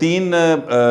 3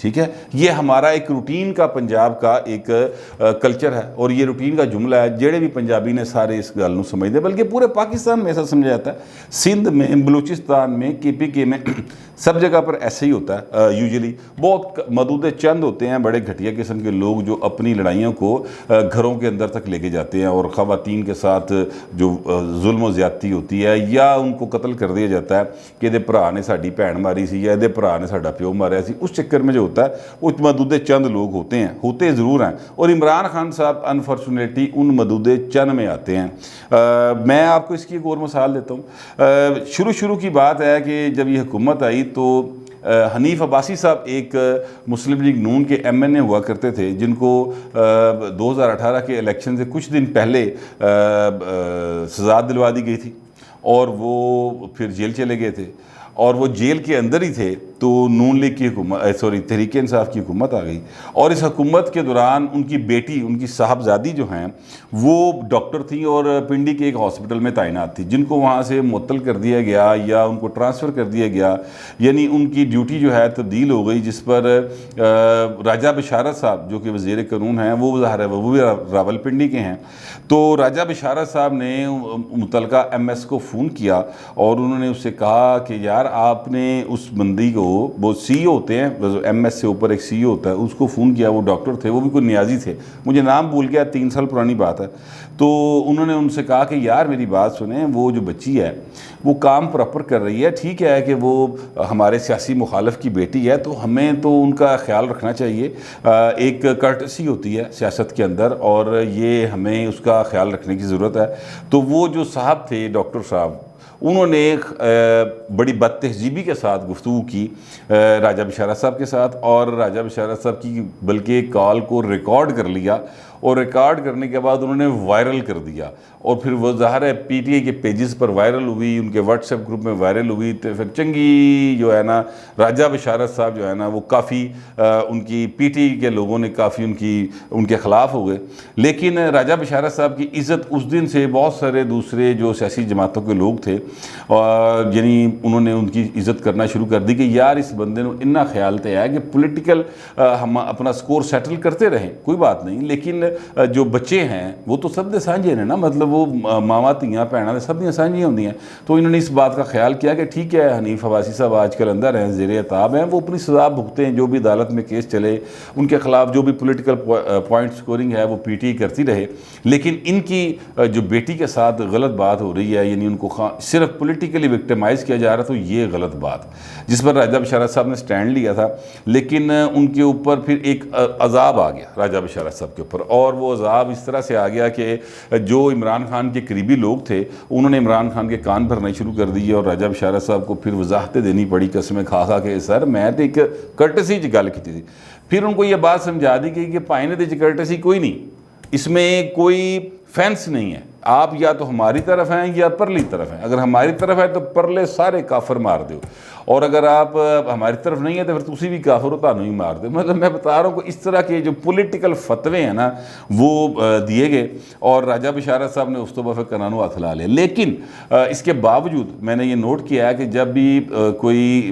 ٹھیک ہے، یہ ہمارا ایک روٹین کا پنجاب کا ایک کلچر ہے، اور یہ روٹین کا جملہ ہے جڑے بھی پنجابی نے سارے اس گل نو سمجھتے، بلکہ پورے پاکستان میں ایسا سمجھا جاتا ہے، سندھ میں، بلوچستان میں، KPK میں، سب جگہ پر ایسے ہی ہوتا ہے یوزلی۔ بہت محدود چند ہوتے ہیں بڑے گھٹیا قسم کے لوگ جو اپنی لڑائیوں کو گھروں کے اندر تک لے کے جاتے ہیں، اور خواتین کے ساتھ جو ظلم و زیادتی ہوتی ہے، یا ان کو قتل کر دیا جاتا ہے کہ یہ بھرا نے ساڈی بھੈਣ ماری سی، یا یہ بھرا نے ساڈا پیو ماریا سی، اس چکر میں جو ہوتا ہے وہ محدود چند لوگ ہوتے ہیں، ہوتے ضرور ہیں، اور عمران خان صاحب انفارچونیٹلی ان محدود چند میں آتے ہیں۔ میں آپ کو اس کی ایک اور مثال دیتا ہوں۔ شروع کی بات ہے کہ جب یہ حکومت آئی تو حنیف عباسی صاحب ایک مسلم لیگ نون کے MNA ہوا کرتے تھے، جن کو 2018 کے الیکشن سے کچھ دن پہلے سزا دلوا دی گئی تھی، اور وہ پھر جیل چلے گئے تھے، اور وہ جیل کے اندر ہی تھے تو نون لیگ کی حکومت تحریک انصاف کی حکومت آ گئی، اور اس حکومت کے دوران ان کی بیٹی، ان کی صاحبزادی جو ہیں وہ ڈاکٹر تھیں، اور پنڈی کے ایک ہاسپٹل میں تعینات تھی، جن کو وہاں سے معطل کر دیا گیا یا ان کو ٹرانسفر کر دیا گیا، یعنی ان کی ڈیوٹی جو ہے تبدیل ہو گئی، جس پر راجہ بشارت صاحب جو کہ وزیر قانون ہیں، وہ ظاہر ہے وہ بھی راول پنڈی کے ہیں، تو راجہ بشارت صاحب نے متعلقہ MS کو فون کیا، اور انہوں نے اس سے کہا کہ یار آپ نے اس بندی کو، وہ CEO ہوتے ہیں، MS سے اوپر ایک CEO ہوتا ہے، اس کو فون کیا، وہ ڈاکٹر تھے، وہ بھی کوئی نیازی تھے، مجھے نام بھول گیا، 3 سال پرانی بات ہے، تو انہوں نے ان سے کہا کہ یار میری بات سنیں، وہ جو بچی ہے وہ کام پراپر کر رہی ہے، ٹھیک ہے کہ وہ ہمارے سیاسی مخالف کی بیٹی ہے، تو ہمیں تو ان کا خیال رکھنا چاہیے، ایک کرٹسی ہوتی ہے سیاست کے اندر، اور یہ ہمیں اس کا خیال رکھنے کی ضرورت ہے۔ تو وہ جو صاحب تھے، ڈاکٹر صاحب، انہوں نے ایک بڑی بد تہذیبی کے ساتھ گفتگو کی راجہ بشارت صاحب کے ساتھ، اور راجہ بشارت صاحب کی بلکہ کال کو ریکارڈ کر لیا، اور ریکارڈ کرنے کے بعد انہوں نے وائرل کر دیا، اور پھر وہ ظاہر ہے PTI کے پیجز پر وائرل ہوئی، ان کے واٹس ایپ گروپ میں وائرل ہوئی، تو پھر چنگی جو ہے نا راجہ بشارت صاحب جو ہے نا وہ کافی ان کی PTI کے لوگوں نے کافی ان کے خلاف ہو گئے، لیکن راجہ بشارت صاحب کی عزت اس دن سے بہت سارے دوسرے جو سیاسی جماعتوں کے لوگ تھے، یعنی انہوں نے ان کی عزت کرنا شروع کر دی کہ یار اس بندے نے اتنا خیال تے ہے کہ پولیٹیکل ہم اپنا سکور سیٹل کرتے رہیں، کوئی بات نہیں، لیکن جو بچے ہیں وہ تو سب دے سانجھے نے نا، مطلب وہ ماواں دھیاں بھੈਣਾں سب دیاں سانجھیاں ہوندیاں، تو انہوں نے اس بات کا خیال کیا کہ ٹھیک ہے حنیف عباسی صاحب آج کل اندر ہیں، زیر عتاب ہیں، وہ اپنی سزا بھگتے ہیں، جو بھی عدالت میں کیس چلے ان کے خلاف جو بھی پولیٹیکل پوائنٹ سکورنگ ہے وہ PTI کرتی رہے، لیکن ان کی جو بیٹی کے ساتھ غلط بات ہو رہی ہے، یعنی ان کو صرف پولیٹیکلی وکٹمائز کیا جا رہا، تو یہ غلط بات، جس پر راجہ بشارت صاحب نے سٹینڈ لیا تھا، لیکن ان کے اوپر پھر ایک عذاب آ گیا راجہ بشارت صاحب کے اوپر، اور وہ عذاب اس طرح سے آ گیا کہ جو عمران خان کے قریبی لوگ تھے انہوں نے عمران خان کے کان بھرنے شروع کر دیے، اور راجہ بشارت صاحب کو پھر وضاحتیں دینی پڑی قسمیں کھا کے، سر میں تو ایک کرٹسی گل کی تھی، پھر ان کو یہ بات سمجھا دی گئی کہ پائے نے تو کرٹسی کوئی نہیں، اس میں کوئی فینس نہیں ہے، آپ یا تو ہماری طرف ہیں یا پرلی طرف ہیں، اگر ہماری طرف ہے تو پرلے سارے کافر مار دو، اور اگر آپ ہماری طرف نہیں ہے تو پھر تسی بھی کافر ہو، تانوں ہی مار دو۔ مطلب میں بتا رہا ہوں کہ اس طرح کے جو پولیٹیکل فتوے ہیں نا وہ دیے گئے، اور راجہ بشارت صاحب نے اس تو بفر کنانو ہاتھ لا لے، لیکن اس کے باوجود میں نے یہ نوٹ کیا ہے کہ جب بھی کوئی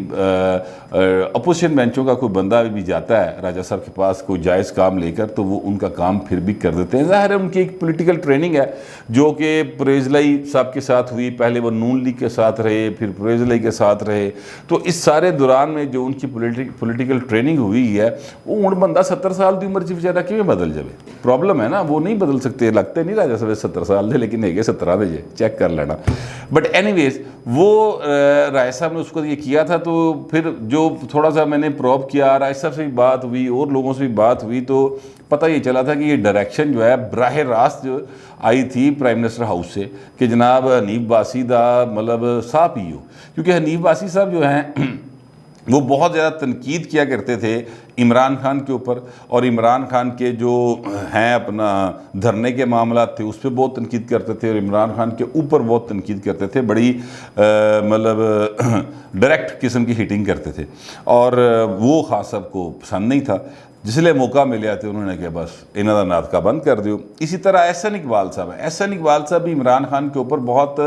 اپوزیشن بینچوں کا کوئی بندہ بھی جاتا ہے راجہ صاحب کے پاس کوئی جائز کام لے کر، تو وہ ان کا کام پھر بھی کر دیتے ہیں، ظاہر ہے ان کی ایک پولیٹیکل ٹریننگ ہے جو کہ پرویز لائی صاحب کے ساتھ ہوئی، پہلے وہ نون لیگ کے ساتھ رہے، پھر پرویز لائی کے ساتھ رہے، تو اس سارے دوران میں جو ان کی پولیٹیکل ٹریننگ ہوئی ہے، وہ ہوں بندہ 70 سال دی عمر چ بیچارہ کیوں بدل جائے، پرابلم ہے نا، وہ نہیں بدل سکتے، لگتے نہیں راجہ صاحب 70 سال دے، لیکن ہے 17 دے، چیک کر لینا۔ بٹ اینی ویز وہ رائے صاحب نے اس کو یہ کیا تھا، تو پھر جو تھوڑا سا میں نے پروب کیا، رائے صاحب سے بھی بات ہوئی اور لوگوں سے بھی بات ہوئی، تو پتہ یہ چلا تھا کہ یہ ڈائریکشن جو ہے براہ راست جو آئی تھی پرائم منسٹر ہاؤس سے کہ جناب حنیف باسی دا مطلب سا پی ہو، کیونکہ حنیف باسی صاحب جو ہیں وہ بہت زیادہ تنقید کیا کرتے تھے عمران خان کے اوپر، اور عمران خان کے جو ہیں اپنا دھرنے کے معاملات تھے اس پہ بہت تنقید کرتے تھے، اور عمران خان کے اوپر بہت تنقید کرتے تھے، بڑی مطلب ڈائریکٹ قسم کی ہیٹنگ کرتے تھے، اور وہ خاص صاحب کو پسند نہیں تھا۔ جس لیے موقع ملیا تو انہوں نے کہ بس انہوں کا ناطقہ بند کر دیو۔ اسی طرح احسن اقبال صاحب ہیں، احسن اقبال صاحب بھی عمران خان کے اوپر بہت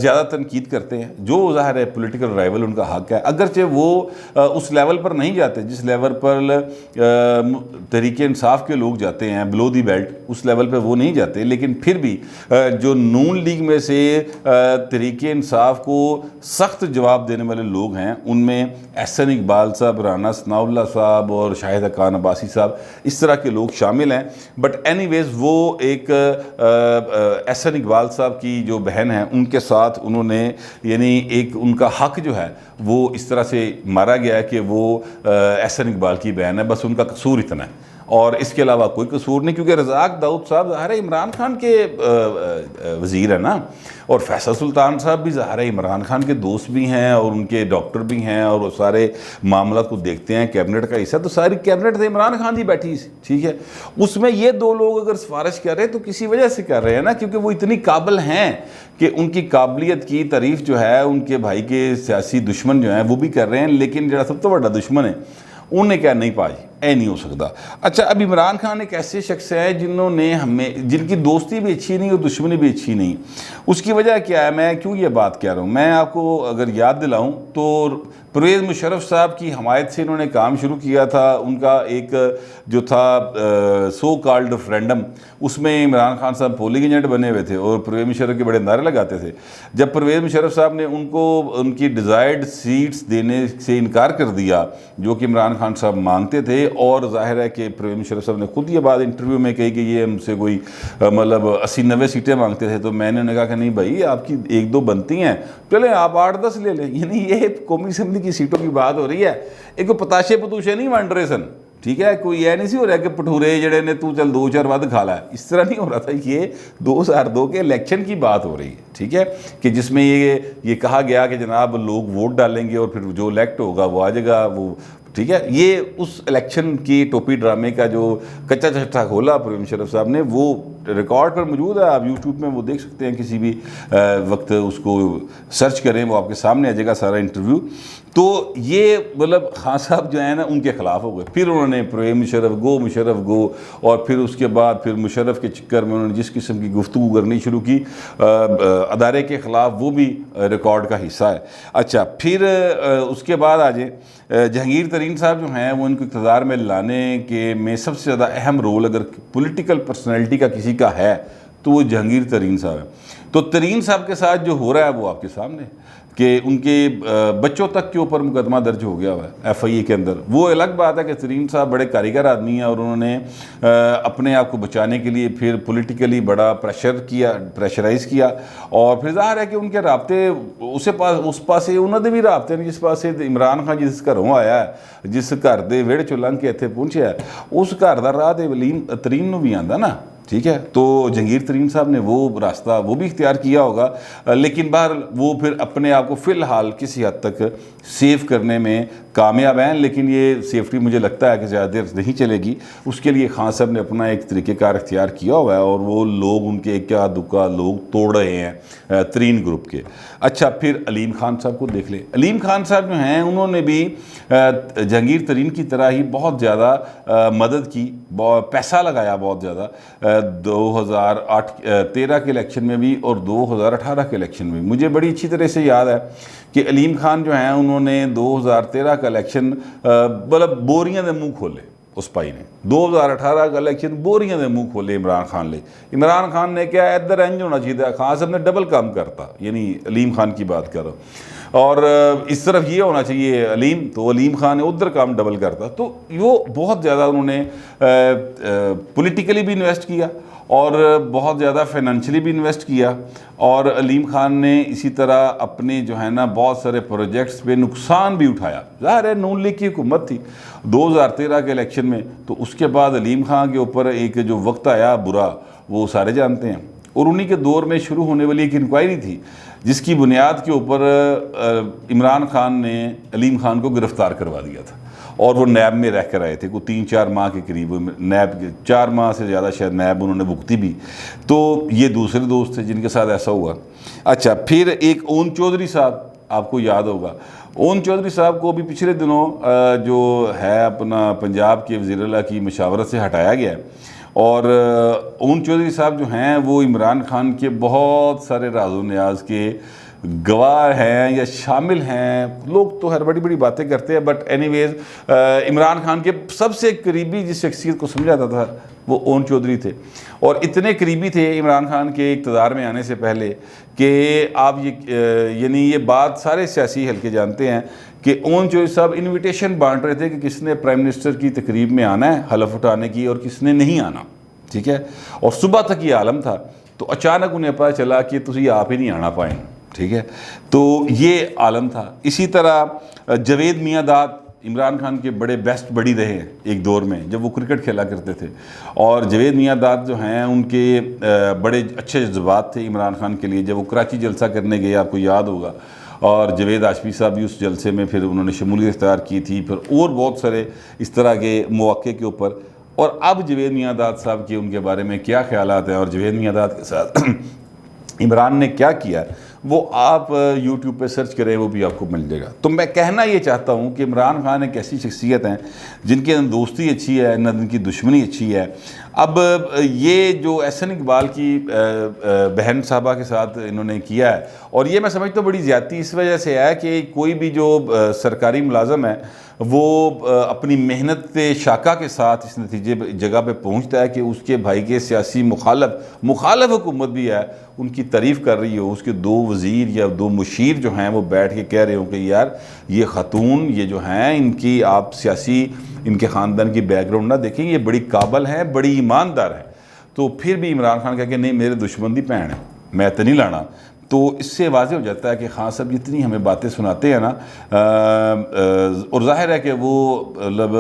زیادہ تنقید کرتے ہیں، جو ظاہر ہے پولیٹیکل رائیول ان کا حق ہے، اگرچہ وہ اس لیول پر نہیں جاتے جس لیول پر تحریک انصاف کے لوگ جاتے ہیں، بلو دی بیلٹ، اس لیول پہ وہ نہیں جاتے، لیکن پھر بھی جو نون لیگ میں سے تحریک انصاف کو سخت جواب دینے والے لوگ ہیں، ان میں احسن اقبال صاحب، رانا ثناء اللہ صاحب اور شاہد حقان عباسی صاحب، اس طرح کے لوگ شامل ہیں۔ بٹ اینی ویز وہ ایک احسن اقبال صاحب کی جو بہن ہیں ان کے ساتھ انہوں نے یعنی ایک ان کا حق جو ہے وہ اس طرح سے مارا گیا ہے کہ وہ احسن اقبال کی بہن ہے، بس ان کا قصور اتنا ہے اور اس کے علاوہ کوئی قصور نہیں، کیونکہ رزاق داؤد صاحب ظاہر ہے عمران خان کے وزیر ہیں نا، اور فیصل سلطان صاحب بھی ظاہر ہے عمران خان کے دوست بھی ہیں اور ان کے ڈاکٹر بھی ہیں اور وہ سارے معاملات کو دیکھتے ہیں، کیبنٹ کا حصہ، تو ساری کیبنٹ سے عمران خان ہی بیٹھی سی، ٹھیک ہے، اس میں یہ دو لوگ اگر سفارش کر رہے ہیں تو کسی وجہ سے کر رہے ہیں نا، کیونکہ وہ اتنی قابل ہیں کہ ان کی قابلیت کی تعریف جو ہے ان کے بھائی کے سیاسی دشمن جو ہیں وہ بھی کر رہے ہیں، لیکن جو سب تو بڑا دشمن ہے انہیں کیا نہیں پا جی، اے نہیں ہو سکتا۔ اچھا، اب عمران خان ایک ایسے شخص ہے جنہوں نے جن کی دوستی بھی اچھی نہیں اور دشمنی بھی اچھی نہیں۔ اس کی وجہ کیا ہے، میں کیوں یہ بات کہہ رہا ہوں، میں آپ کو اگر یاد دلاؤں تو پرویز مشرف صاحب کی حمایت سے انہوں نے کام شروع کیا تھا، ان کا ایک جو تھا سو کالڈ ریفرینڈم، اس میں عمران خان صاحب پولنگ ایجنٹ بنے ہوئے تھے اور پرویز مشرف کے بڑے نعرے لگاتے تھے۔ جب پرویز مشرف صاحب نے ان کو ان کی ڈیزائرڈ سیٹس دینے سے انکار کر دیا جو کہ عمران خان صاحب مانگتے تھے، اور ظاہر ہے کہ پرویز مشرف صاحب نے خود یہ بات انٹرویو میں کہی کہ یہ ہم سے کوئی مطلب 80-90 سیٹیں مانگتے تھے، تو میں نے کہا کہ نہیں بھائی، آپ کی 1-2 بنتی ہیں، چلیں آپ 8-10 لے لیں۔ یعنی یہ قومی اسمبلی کی سیٹوں کی بات ہو رہی ہے، ایک پتاشے پتوشے نہیں ونڈ رہے سن، ٹھیک ہے، کوئی یہ نہیں سی ہو رہا کہ پٹھورے جڑے نے تو چل 2-4 ود کھا لا ہے، اس طرح نہیں ہو رہا تھا۔ یہ 2002 کے الیکشن کی بات ہو رہی ہے، ٹھیک ہے، کہ جس میں یہ کہا گیا کہ جناب لوگ ووٹ ڈالیں گے اور پھر جو الیکٹ ہوگا وہ آ جائے گا، وہ ٹھیک ہے۔ یہ اس الیکشن کی ٹوپی ڈرامے کا جو کچا چٹا کھولا پرویز مشرف صاحب نے، وہ ریکارڈ پر موجود ہے، آپ یوٹیوب میں وہ دیکھ سکتے ہیں، کسی بھی وقت اس کو سرچ کریں، وہ آپ کے سامنے آ جائے گا سارا انٹرویو۔ تو یہ مطلب خان صاحب جو ہیں نا ان کے خلاف ہو گئے، پھر انہوں نے پرویز مشرف گو، اور پھر اس کے بعد پھر مشرف کے چکر میں انہوں نے جس قسم کی گفتگو کرنی شروع کی ادارے کے خلاف، وہ بھی ریکارڈ کا حصہ ہے۔ اچھا، پھر اس کے بعد آ جائیں جہانگیر ترین صاحب جو ہیں، وہ ان کو اقتدار میں لانے کے میں سب سے زیادہ اہم رول اگر پولیٹیکل پرسنالٹی کا کسی کا ہے تو وہ جہانگیر ترین صاحب ہیں۔ تو ترین صاحب کے ساتھ جو ہو رہا ہے وہ آپ کے سامنے کہ ان کے بچوں تک کے اوپر مقدمہ درج ہو گیا ہوا ہے ایف آئی اے کے اندر۔ وہ الگ بات ہے کہ ترین صاحب بڑے کاریگر آدمی ہیں اور انہوں نے اپنے آپ کو بچانے کے لیے پھر پولیٹیکلی بڑا پریشرائز کیا، اور پھر ظاہر ہے کہ ان کے رابطے اس پاسے انہوں نے بھی رابطے نہیں جس پاسے عمران خان جس گھروں آیا ہے، جس گھر دے ویڑ چو لنگ کے اتنے پہنچیا ہے، اس گھر دا راہ تے ولیم ترین نو بھی آندا نا، ٹھیک ہے۔ تو جہانگیر ترین صاحب نے وہ راستہ وہ بھی اختیار کیا ہوگا، لیکن بہرحال وہ پھر اپنے آپ کو فی الحال کسی حد تک سیو کرنے میں کامیاب ہیں، لیکن یہ سیفٹی مجھے لگتا ہے کہ زیادہ دیر نہیں چلے گی۔ اس کے لیے خان صاحب نے اپنا ایک طریقہ کار اختیار کیا ہوا ہے، اور وہ لوگ ان کے اکا دکا لوگ توڑ رہے ہیں ترین گروپ کے۔ اچھا، پھر علیم خان صاحب کو دیکھ لیں۔ علیم خان صاحب جو ہیں انہوں نے بھی جہانگیر ترین کی طرح ہی بہت زیادہ مدد کی، پیسہ لگایا بہت زیادہ، 2013 کے الیکشن میں بھی اور 2018 کے الیکشن میں بھی۔ مجھے بڑی اچھی طرح سے یاد ہے کہ علیم خان جو ہیں انہوں نے 2013 کا الیکشن مطلب بوریاں دے منہ کھولے، اس پائی نے 2018 کا الیکشن بوریاں دے منہ کھولے عمران خان لے۔ عمران خان نے کیا ادھر انج ہونا چاہیے، خان صاحب نے ڈبل کام کرتا، یعنی علیم خان کی بات کر رہا ہوں، اور اس طرف یہ ہونا چاہیے علیم، تو علیم خان نے ادھر کام ڈبل کرتا۔ تو وہ بہت زیادہ انہوں نے پولیٹیکلی بھی انویسٹ کیا اور بہت زیادہ فائنینشلی بھی انویسٹ کیا، اور علیم خان نے اسی طرح اپنے جو ہے نا بہت سارے پروجیکٹس پہ نقصان بھی اٹھایا۔ ظاہر ہے نون لیگ کی حکومت تھی 2013 کے الیکشن میں، تو اس کے بعد علیم خان کے اوپر ایک جو وقت آیا برا وہ سارے جانتے ہیں، اور انہی کے دور میں شروع ہونے والی ایک انکوائری تھی جس کی بنیاد کے اوپر عمران خان نے علیم خان کو گرفتار کروا دیا تھا، اور وہ نیب میں رہ کر آئے تھے، کوئی 3-4 ماہ کے قریب نیب، 4 ماہ سے زیادہ شاید نیب انہوں نے بھگتی بھی۔ تو یہ دوسرے دوست تھے جن کے ساتھ ایسا ہوا۔ اچھا، پھر ایک اون چودھری صاحب آپ کو یاد ہوگا، اون چودھری صاحب کو بھی پچھلے دنوں جو ہے اپنا پنجاب کے وزیر اعلیٰ کی مشاورت سے ہٹایا گیا ہے، اور اون چودھری صاحب جو ہیں وہ عمران خان کے بہت سارے راز و نیاز کے گواہ ہیں یا شامل ہیں۔ لوگ تو ہر بڑی بڑی باتیں کرتے ہیں، بٹ اینی ویز عمران خان کے سب سے قریبی جس شخصیت کو سمجھا جاتا تھا وہ اون چودھری تھے، اور اتنے قریبی تھے عمران خان کے اقتدار میں آنے سے پہلے کہ آپ یعنی یہ بات سارے سیاسی حلقے جانتے ہیں کہ اون چودھری صاحب انویٹیشن بانٹ رہے تھے کہ کس نے پرائم منسٹر کی تقریب میں آنا ہے حلف اٹھانے کی اور کس نے نہیں آنا، ٹھیک ہے، اور صبح تک یہ عالم تھا، تو اچانک انہیں پتہ چلا کہ تسی آپ ہی نہیں آنا پائیں، ٹھیک ہے، تو یہ عالم تھا۔ اسی طرح جاوید میاں داد عمران خان کے بڑے بیسٹ بڑی رہے ہیں ایک دور میں جب وہ کرکٹ کھیلا کرتے تھے، اور جاوید میاں داد جو ہیں ان کے بڑے اچھے جذبات تھے عمران خان کے لیے۔ جب وہ کراچی جلسہ کرنے گئے، آپ کو یاد ہوگا، اور جاوید ہاشمی صاحب بھی اس جلسے میں پھر انہوں نے شمولیت اختیار کی تھی، پھر اور بہت سارے اس طرح کے مواقع کے اوپر۔ اور اب جاوید میاں داد صاحب کے ان کے بارے میں کیا خیالات ہیں اور جاوید میاں داد کے ساتھ عمران نے کیا کیا، وہ آپ یوٹیوب پہ سرچ کریں، وہ بھی آپ کو مل جائے گا۔ تو میں کہنا یہ چاہتا ہوں کہ عمران خان ایک ایسی شخصیت ہیں جن کے نہ دوستی اچھی ہے نہ ان کی دشمنی اچھی ہے۔ اب یہ جو احسن اقبال کی بہن صاحبہ کے ساتھ انہوں نے کیا ہے، اور یہ میں سمجھتا ہوں بڑی زیادتی اس وجہ سے ہے کہ کوئی بھی جو سرکاری ملازم ہے وہ اپنی محنت شاقہ کے ساتھ اس نتیجے جگہ پہ پہنچتا ہے کہ اس کے بھائی کے سیاسی مخالف حکومت بھی ہے ان کی تعریف کر رہی ہو، اس کے دو وزیر یا دو مشیر جو ہیں وہ بیٹھ کے کہہ رہے ہوں کہ یار یہ خاتون یہ جو ہیں ان کی آپ سیاسی ان کے خاندان کی بیک گراؤنڈ نہ دیکھیں، یہ بڑی قابل ہیں، بڑی ایماندار ہیں، تو پھر بھی عمران خان کہا کہ نہیں میرے دشمن دی بہن ہے، میں تو نہیں لانا۔ تو اس سے واضح ہو جاتا ہے کہ خان صاحب جتنی ہمیں باتیں سناتے ہیں نا، اور ظاہر ہے کہ وہ مطلب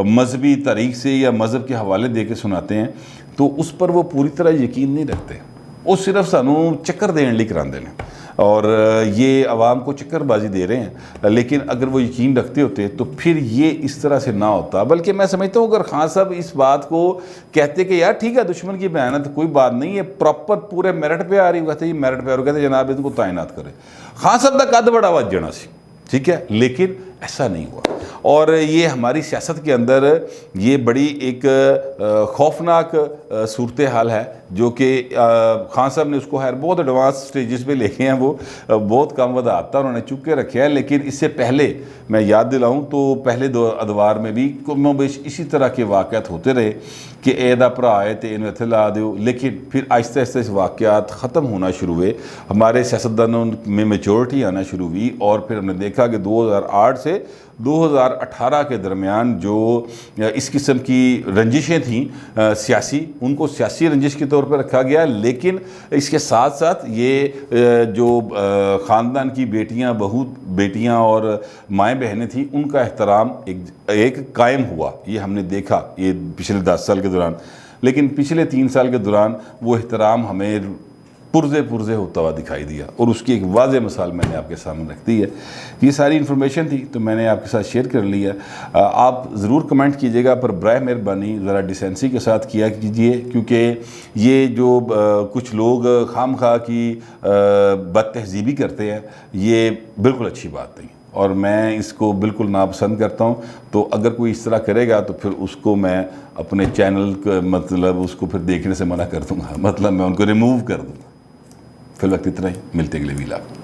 مذہبی تاریخ سے یا مذہب کے حوالے دے کے سناتے ہیں، تو اس پر وہ پوری طرح یقین نہیں رکھتے، وہ صرف سانوں چکر دین لی کراندے ہیں، اور یہ عوام کو چکر بازی دے رہے ہیں۔ لیکن اگر وہ یقین رکھتے ہوتے تو پھر یہ اس طرح سے نہ ہوتا، بلکہ میں سمجھتا ہوں اگر خان صاحب اس بات کو کہتے کہ یار ٹھیک ہے دشمن کی بہن ہے تو کوئی بات نہیں ہے، پراپر پورے میرٹ پہ آ رہی ہوگا، یہ میرٹ پہ آ رہا کہتے جناب ان کو تعینات کرے، خان صاحب کا قد بڑا ہوا جنا سی، ٹھیک ہے، لیکن ایسا نہیں ہوا۔ اور یہ ہماری سیاست کے اندر یہ بڑی ایک خوفناک صورتحال ہے جو کہ خان صاحب نے اس کو خیر بہت ایڈوانس سٹیجز پہ لے کے ہیں، وہ بہت کم وضاحت انہوں نے چپ کے رکھے ہیں، لیکن اس سے پہلے میں یاد دلاؤں تو پہلے دو ادوار میں بھی کم و بیش اسی طرح کے واقعات ہوتے رہے کہ اے دا بھرا ہے تے انہوں اتھے لا دیو، لیکن پھر آہستہ آہستہ اس واقعات ختم ہونا شروع ہوئے، ہمارے سیاستدانوں میں میچورٹی آنا شروع ہوئی، اور پھر ہم نے دیکھا کہ 2008 سے 2018 کے درمیان جو اس قسم کی رنجشیں تھیں سیاسی، ان کو سیاسی رنجش کے طور پر رکھا گیا، لیکن اس کے ساتھ ساتھ یہ جو خاندان کی بیٹیاں اور مائیں بہنیں تھیں ان کا احترام ایک قائم ہوا، یہ ہم نے دیکھا یہ پچھلے 10 سال کے دوران، لیکن پچھلے 3 سال کے دوران وہ احترام ہمیں پرزے ہوتا ہوا دکھائی دیا، اور اس کی ایک واضح مثال میں نے آپ کے سامنے رکھ دی ہے۔ یہ ساری انفارمیشن تھی تو میں نے آپ کے ساتھ شیئر کر لی ہے، آپ ضرور کمنٹ کیجئے گا، پر برائے مہربانی ذرا ڈیسنسی کے ساتھ کیا کیجئے، کیونکہ یہ جو کچھ لوگ خام خواہ کی بد تہذیبی کرتے ہیں یہ بالکل اچھی بات نہیں، اور میں اس کو بالکل ناپسند کرتا ہوں۔ تو اگر کوئی اس طرح کرے گا تو پھر اس کو میں اپنے چینل مطلب اس کو پھر دیکھنے سے منع کر دوں گا، مطلب میں ان کو ریموو کر دوں گا۔ فی الوقت اتنا ہی، ملتے اگلے ویلاگ۔